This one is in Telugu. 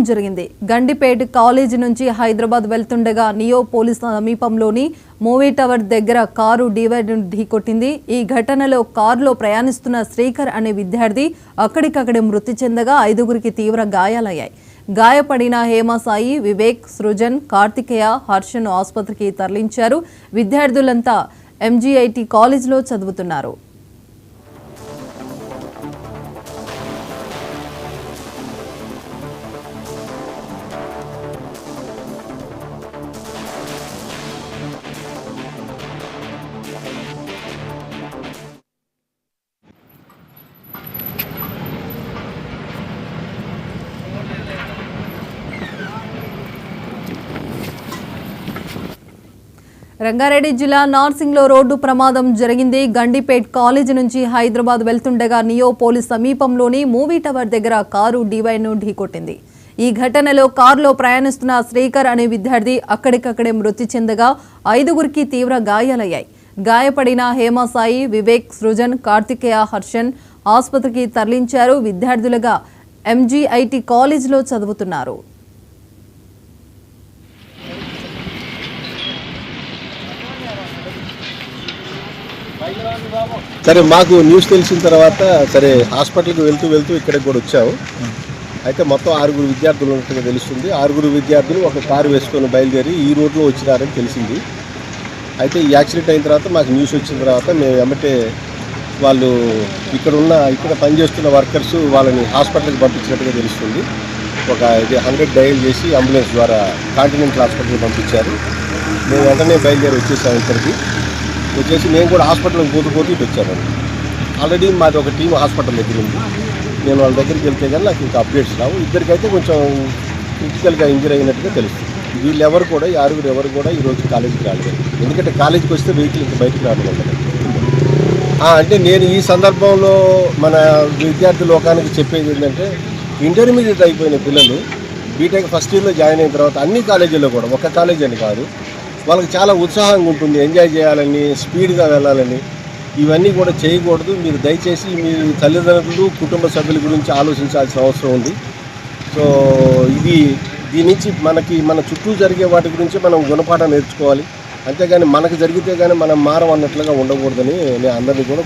జరిగింది. గండిపేట్ కాలేజీ నుంచి హైదరాబాద్ వెళ్తుండగా నియో పోలీస్ సమీపంలోని మూవీ టవర్ దగ్గర కారు డివైడర్ ఢీకొట్టింది. ఈ ఘటనలో కారులో ప్రయాణిస్తున్న శ్రీకర్ అనే విద్యార్థి అక్కడికక్కడే మృతి చెందగా 5గురికి తీవ్ర గాయాలయ్యాయి. గాయపడిన హేమసాయి, వివేక్, సృజన్, కార్తికేయ, హర్షను ఆసుపత్రికి తరలించారు. విద్యార్థులంతా ఎంజీఐటీ కాలేజీలో చదువుతున్నారు. రంగారెడ్డి జిల్లా నార్సింగ్లో రోడ్డు ప్రమాదం జరిగింది. గండిపేట్ కాలేజీ నుంచి హైదరాబాద్ వెళ్తుండగా నియో పోలీస్ సమీపంలోని మూవీ టవర్ దగ్గర కారు డివైడర్ను ఢీకొట్టింది. ఈ ఘటనలో కారులో ప్రయాణిస్తున్న శ్రీకర్ అనే విద్యార్థి అక్కడికక్కడే మృతి చెందగా 5గురికి తీవ్ర గాయాలయ్యాయి. గాయపడిన హేమసాయి, వివేక్, సృజన్, కార్తికేయ, హర్షన్ ఆసుపత్రికి తరలించారు. విద్యార్థులుగా ఎంజీఐటీ కాలేజీలో చదువుతున్నారు. సరే, మాకు న్యూస్ తెలిసిన తర్వాత సరే హాస్పిటల్కి వెళ్తూ ఇక్కడికి కూడా వచ్చాము. అయితే మొత్తం 6గురు విద్యార్థులు ఉన్నట్టుగా తెలుస్తుంది. 6గురు విద్యార్థులు ఒక కారు వేసుకొని బయలుదేరి ఈ రోడ్లో వచ్చినారని తెలిసింది. అయితే ఈ యాక్సిడెంట్ అయిన తర్వాత మాకు న్యూస్ వచ్చిన తర్వాత మేము వెంబటే వాళ్ళు ఇక్కడ పనిచేస్తున్న వర్కర్స్ వాళ్ళని హాస్పిటల్కి పంపించినట్టుగా తెలుస్తుంది. ఒక 100 డయల్ చేసి అంబులెన్స్ ద్వారా కాంటినెంటల్ హాస్పిటల్కి పంపించారు. మేము వెంటనే బయలుదేరి వచ్చేసాము. ఇక్కడికి వచ్చేసి నేను కూడా హాస్పిటల్కి పోతూ ఇటు వచ్చానండి. ఆల్రెడీ మాది ఒక టీం హాస్పిటల్ దగ్గర ఉంది. నేను వాళ్ళ దగ్గరికి వెళ్తే కానీ నాకు ఇంకా అప్డేట్స్ రావు. ఇద్దరికైతే కొంచెం క్రిటికల్గా ఇంజరీ అయినట్టుగా తెలుస్తుంది. వీళ్ళు ఎవరు కూడా ఈ 6గురు ఎవరు కూడా ఈరోజు కాలేజీకి రాలేదు. ఎందుకంటే కాలేజీకి వస్తే వెహికల్ ఇంకా బయటకు రావడం. అంటే నేను ఈ సందర్భంలో మన విద్యార్థి లోకానికి చెప్పేది ఏంటంటే, ఇంటర్మీడియట్ అయిపోయిన పిల్లలు బీటెక్ ఫస్ట్ ఇయర్లో జాయిన్ అయిన తర్వాత అన్ని కాలేజీల్లో కూడా, ఒక కాలేజీ అని కాదు, వాళ్ళకి చాలా ఉత్సాహంగా ఉంటుంది, ఎంజాయ్ చేయాలని, స్పీడ్గా వెళ్ళాలని. ఇవన్నీ కూడా చేయకూడదు. మీరు దయచేసి మీ తల్లిదండ్రులు, కుటుంబ సభ్యుల గురించి ఆలోచించాల్సిన అవసరం ఉంది. సో దీని నుంచి మన చుట్టూ జరిగే వాటి గురించి మనం గుణపాఠం నేర్చుకోవాలి. అంతేగాని మనకు జరిగితే కానీ మనం మారం అన్నట్లుగా ఉండకూడదని నేను అందరినీ కూడా